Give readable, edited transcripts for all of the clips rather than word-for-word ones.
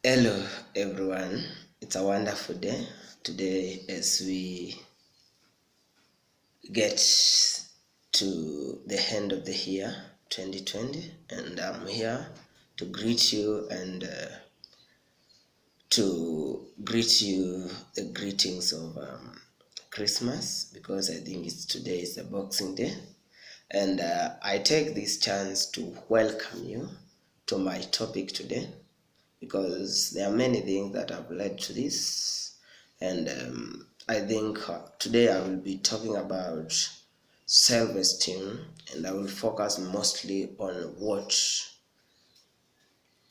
Hello everyone, it's a wonderful day today as we get to the end of the year 2020, and I'm here to greet you and the greetings of Christmas, because I think today is the Boxing Day, and I take this chance to welcome you to my topic today, because there are many things that have led to this. And I think today I will be talking about self-esteem, and I will focus mostly on what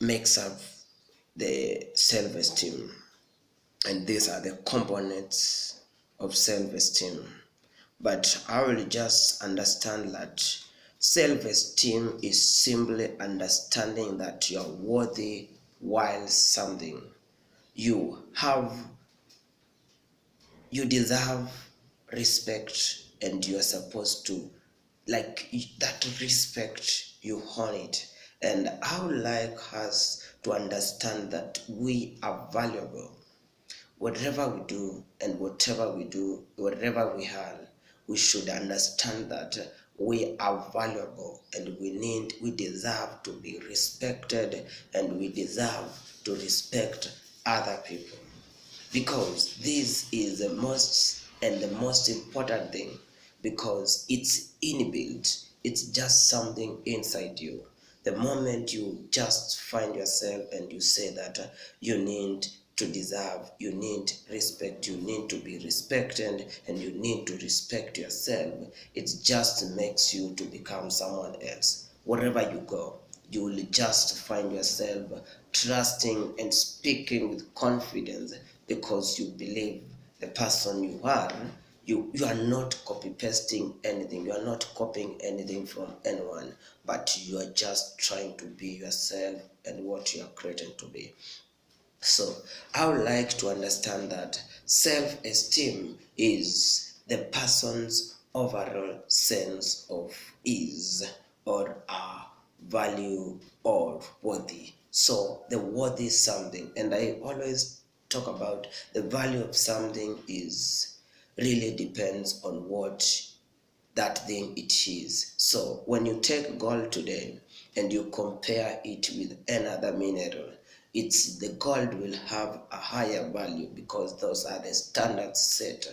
makes up the self-esteem. And these are the components of self-esteem. But I will just understand that self-esteem is simply understanding that you're worthy while something. You deserve respect, and you are supposed to, like, that respect, you own it. And I would like us to understand that we are valuable. Whatever we do and whatever we do, whatever we are, we should understand that we are valuable, and we deserve to be respected, and we deserve to respect other people, because this is the most important thing, because it's inbuilt. It's just something inside you. The moment you just find yourself and you say that you need to deserve, you need respect, you need to be respected, and you need to respect yourself, it just makes you to become someone else. Wherever you go, you will just find yourself trusting and speaking with confidence, because you believe the person you are. You are not copy pasting anything, you are not copying anything from anyone, but you are just trying to be yourself and what you are created to be. So I would like to understand that self-esteem is the person's overall sense of ease, or value, or worthy. So the worthy is something, and I always talk about the value of something is really depends on what that thing it is. So when you take gold today and you compare it with another mineral, the gold will have a higher value, because those are the standards set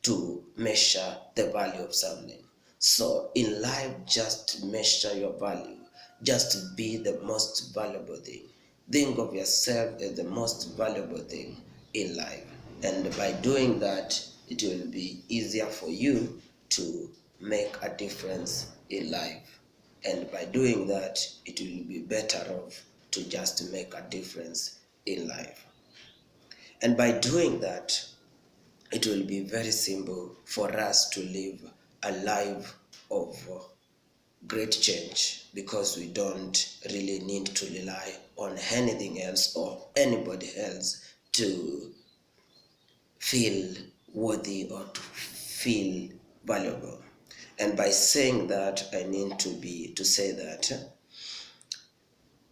to measure the value of something. So in life, just measure your value. Just be the most valuable thing. Think of yourself as the most valuable thing in life. And by doing that, it will be easier for you to make a difference in life. And by doing that, it will be better off to just make a difference in life. And by doing that, it will be very simple for us to live a life of great change, because we don't really need to rely on anything else or anybody else to feel worthy or to feel valuable. And by saying that, I need to say that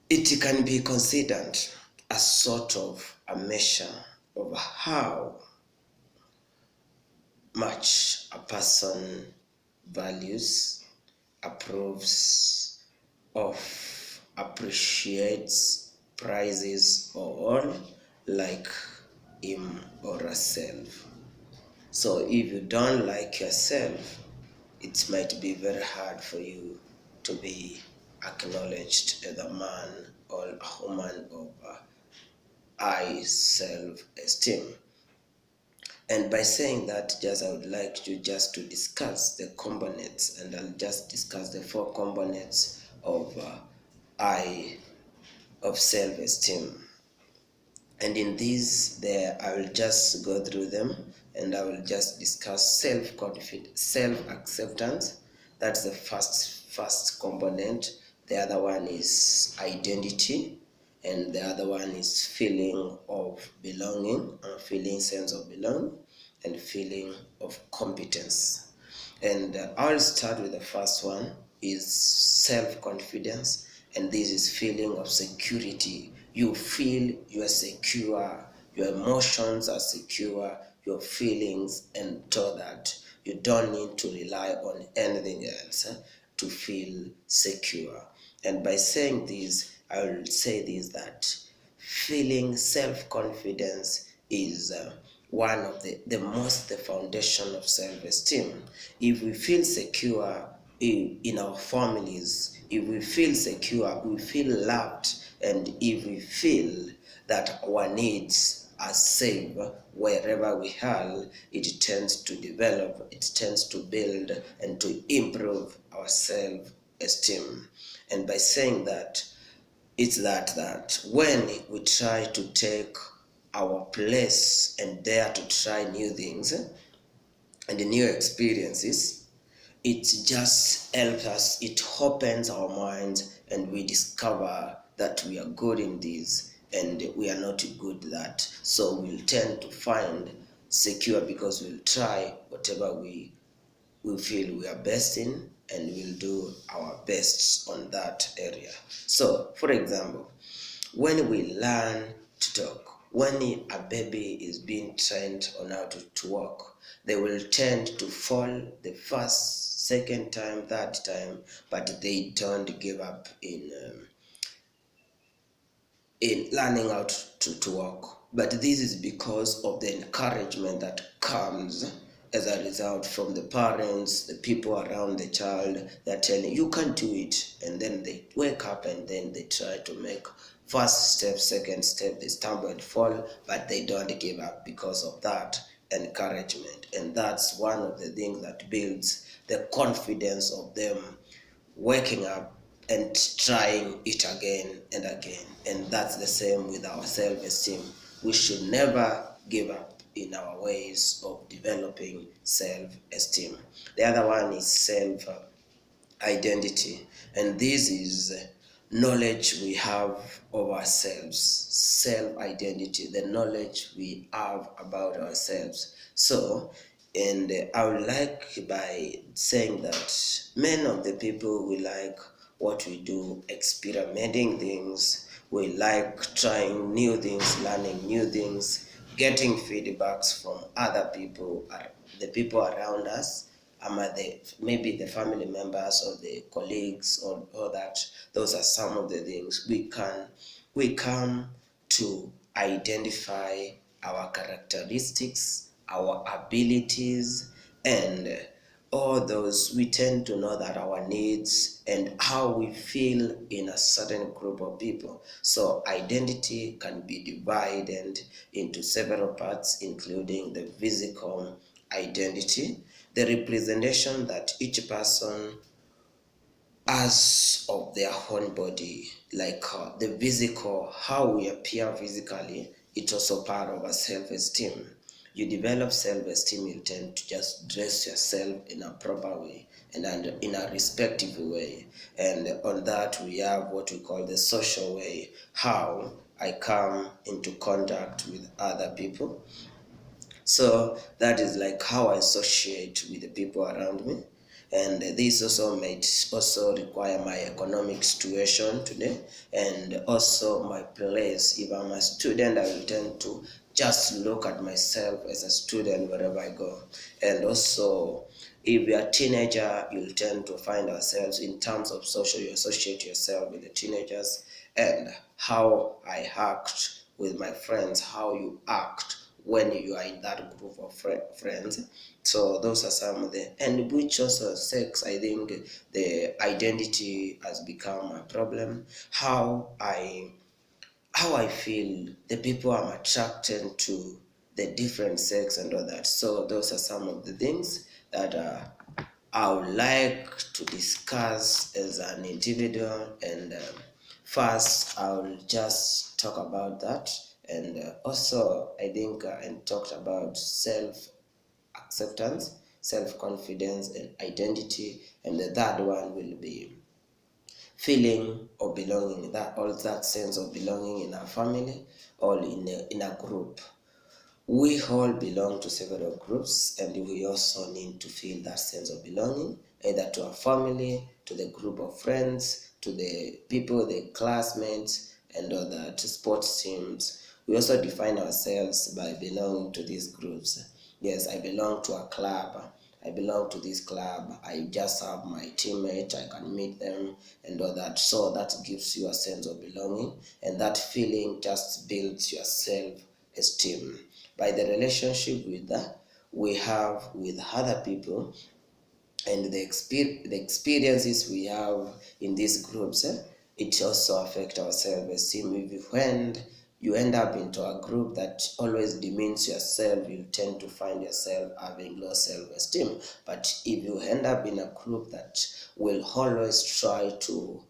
it can be considered a sort of a measure of how much a person values, approves of, appreciates, prizes, or like him or herself. So if you don't like yourself, it might be very hard for you to be acknowledged as a man or a woman of high self-esteem. And by saying that, just I would like to just to discuss the components, and I'll just discuss the four components of I of self-esteem. And in these, there I will just go through them, and I will just discuss self-confidence, self-acceptance. That's the first component. The other one is identity, and the other one is feeling of belonging, feeling sense of belonging, and feeling of competence. And I'll start with the first one, is self-confidence, and this is feeling of security you feel you are secure, your emotions are secure, your feelings, and so that you don't need to rely on anything else to feel secure. And by saying this, I will say this, that feeling self-confidence is one of the foundation of self-esteem. If we feel secure in our families, if we feel secure, we feel loved, and if we feel that our needs are safe wherever we are, it tends to develop, it tends to build and to improve our self-esteem. And by saying that, it's that when we try to take our place and dare to try new things and new experiences, it just helps us, it opens our minds, and we discover that we are good in this and we are not good at that. So we'll tend to find secure because we'll try whatever we feel we are best in, and we'll do our best on that area. So, for example, when we learn to talk, when a baby is being trained on how to walk, they will tend to fall the first, second time, third time, but they don't give up in learning how to walk. But this is because of the encouragement that comes as a result from the parents, the people around the child. They're telling you can do it, and then they wake up and then they try to make first step, second step, they stumble and fall, but they don't give up because of that encouragement. And that's one of the things that builds the confidence of them waking up and trying it again and again. And that's the same with our self-esteem. We should never give up in our ways of developing self-esteem. The other one is self-identity, and this is knowledge we have of ourselves. Self-identity, the knowledge we have about ourselves. So, and I would like by saying that many of the people, we like what we do, experimenting things, we like trying new things, learning new things, getting feedbacks from other people, the people around us, maybe the family members or the colleagues, or that. Those are some of the things we come to identify our characteristics, our abilities, and all those. We tend to know that our needs and how we feel in a certain group of people. So identity can be divided into several parts, including the physical identity, the representation that each person as of their own body, like the physical, how we appear physically, it's also part of a self-esteem. You develop self-esteem, you tend to just dress yourself in a proper way and in a respectful way. And on that, we have what we call the social way, how I come into contact with other people. So that is like how I associate with the people around me. And this also might also require my economic situation today, and also my place. If I'm a student, I will tend to just look at myself as a student wherever I go. And also, if you're a teenager, you'll tend to find ourselves in terms of social, you associate yourself with the teenagers, and how I act with my friends, how you act when you are in that group of friends. So those are some of the, and which also sex, I think the identity has become a problem. How I feel, the people I'm attracted to, the different sex and all that. So those are some of the things that I would like to discuss as an individual. And first, I will just talk about that. And also, I think I talked about self-acceptance, self-confidence, and identity. And the third one will be feeling of belonging, that all that sense of belonging in our family, or in a group. We all belong to several groups, and we also need to feel that sense of belonging, either to our family, to the group of friends, to the people, the classmates, and all that, sports teams. We also define ourselves by belonging to these groups. Yes, I belong to a club. I belong to this club. I just have my teammate. I can meet them and all that. So that gives you a sense of belonging, and that feeling just builds your self-esteem. By the relationship with that we have with other people, and the experiences we have in these groups, it also affect our self-esteem. When you end up into a group that always demeans yourself, you tend to find yourself having low self-esteem. But if you end up in a group that will always try to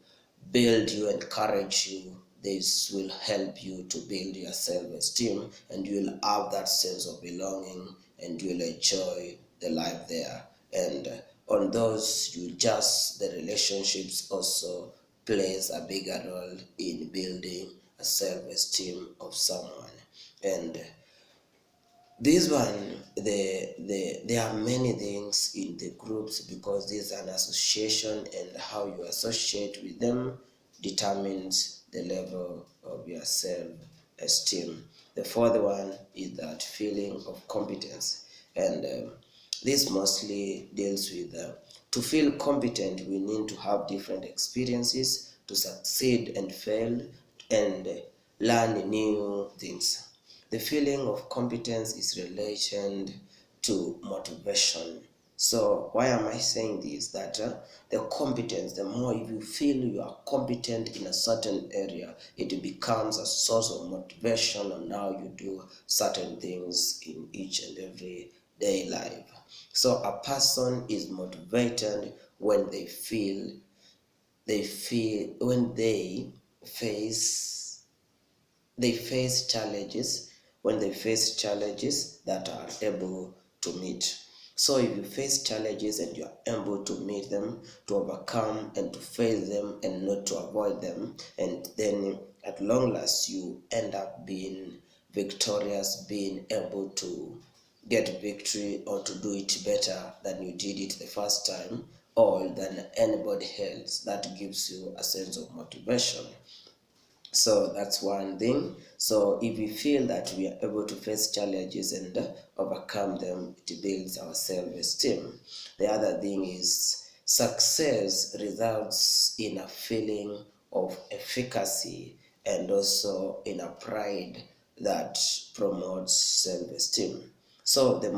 build you, encourage you, this will help you to build your self-esteem, and you'll have that sense of belonging, and you'll enjoy the life there. And on those, you just, the relationships also plays a bigger role in building a self-esteem of someone. And this one, there are many things in the groups, because there's an association, and how you associate with them determines the level of your self-esteem. The fourth one is that feeling of competence, and this mostly deals with to feel competent, we need to have different experiences to succeed and fail, and learn new things. The feeling of competence is related to motivation. So why am I saying this? That the competence, the more you feel you are competent in a certain area, it becomes a source of motivation on how you do certain things in each and every day life. So a person is motivated when they feel when face they face challenges, when they face challenges that are able to meet. So if you face challenges and you are able to meet them, to overcome and to face them and not to avoid them, and then at long last you end up being victorious, being able to get victory or to do it better than you did it the first time, or than anybody else, that gives you a sense of motivation. So that's one thing. So if we feel that we are able to face challenges and overcome them, it builds our self-esteem. The other thing is success results in a feeling of efficacy, and also in a pride that promotes self-esteem. So the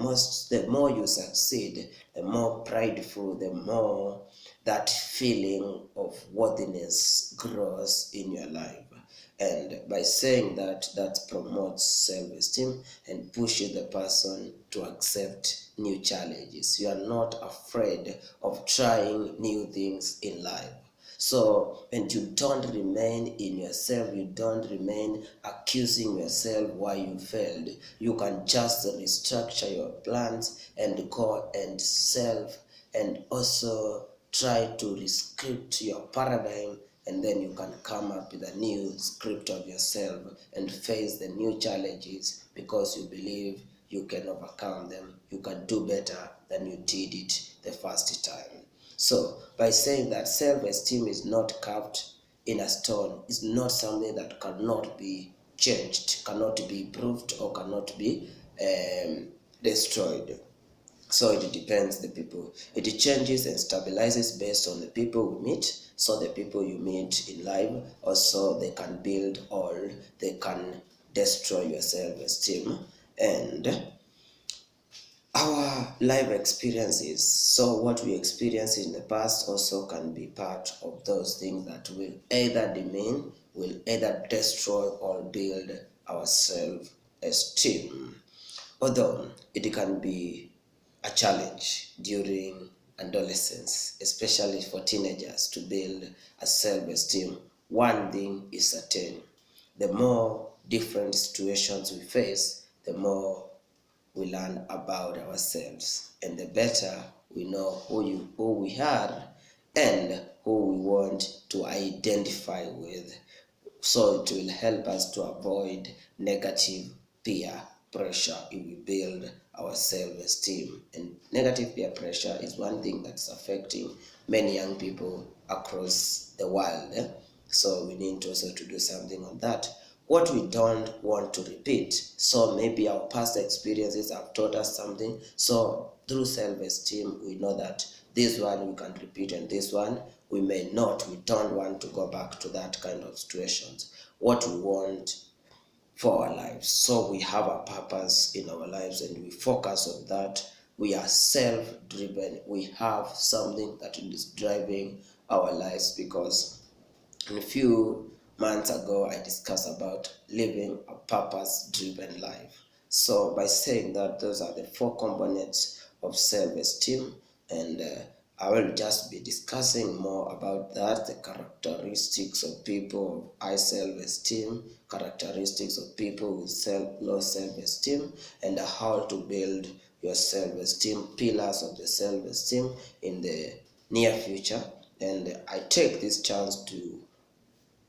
more you succeed, the more prideful, the more that feeling of worthiness grows in your life. And by saying that, that promotes self-esteem and pushes the person to accept new challenges. You are not afraid of trying new things in life. So, and you don't remain in yourself, you don't remain accusing yourself why you failed. You can just restructure your plans and go and and also try to rescript your paradigm, and then you can come up with a new script of yourself and face the new challenges, because you believe you can overcome them, you can do better than you did it the first time. So by saying that self-esteem is not carved in a stone, is not something that cannot be changed, cannot be improved, or cannot be destroyed. So it depends the people. It changes and stabilizes based on the people we meet. So the people you meet in life also, they can build or they can destroy your self-esteem. And our life experiences, so what we experience in the past also can be part of those things that will either demean, will either destroy or build our self-esteem. Although it can be a challenge during adolescence, especially for teenagers, to build a self-esteem, one thing is certain: the more different situations we face, the more we learn about ourselves, and the better we know who we are and who we want to identify with. So it will help us to avoid negative peer pressure if we build our self-esteem. And negative peer pressure is one thing that's affecting many young people across the world. So we need also to do something on that. What we don't want to repeat. So maybe our past experiences have taught us something. So through self-esteem, we know that this one we can repeat and this one we may not. We don't want to go back to that kind of situations. What we want for our lives. So we have a purpose in our lives and we focus on that. We are self-driven. We have something that is driving our lives, because a few months ago I discussed about living a purpose-driven life. So by saying that, those are the four components of self-esteem, and I will just be discussing more about that, the characteristics of people of high self-esteem, characteristics of people with low self-esteem, and how to build your self-esteem, pillars of the self-esteem in the near future. And I take this chance to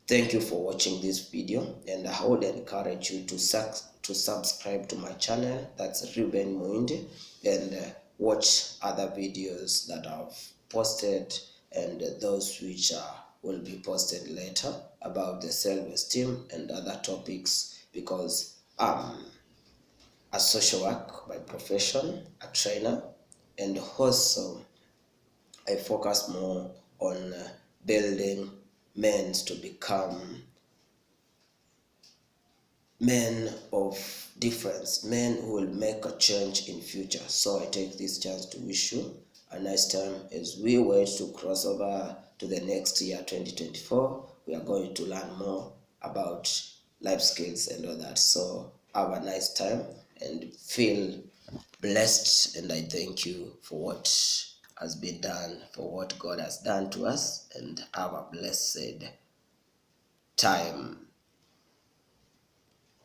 thank you for watching this video, and I would encourage you to subscribe to my channel. That's Reuben Muindi, and watch other videos that I've posted and those which will be posted later about the self-esteem and other topics, because I'm a social work by profession, a trainer, and also I focus more on building men to become men of difference, men who will make a change in future. So I take this chance to wish you a nice time as we wait to cross over to the next year, 2024. We are going to learn more about life skills and all that. So have a nice time and feel blessed, and I thank you for what has been done, for what God has done to us, and have a blessed time.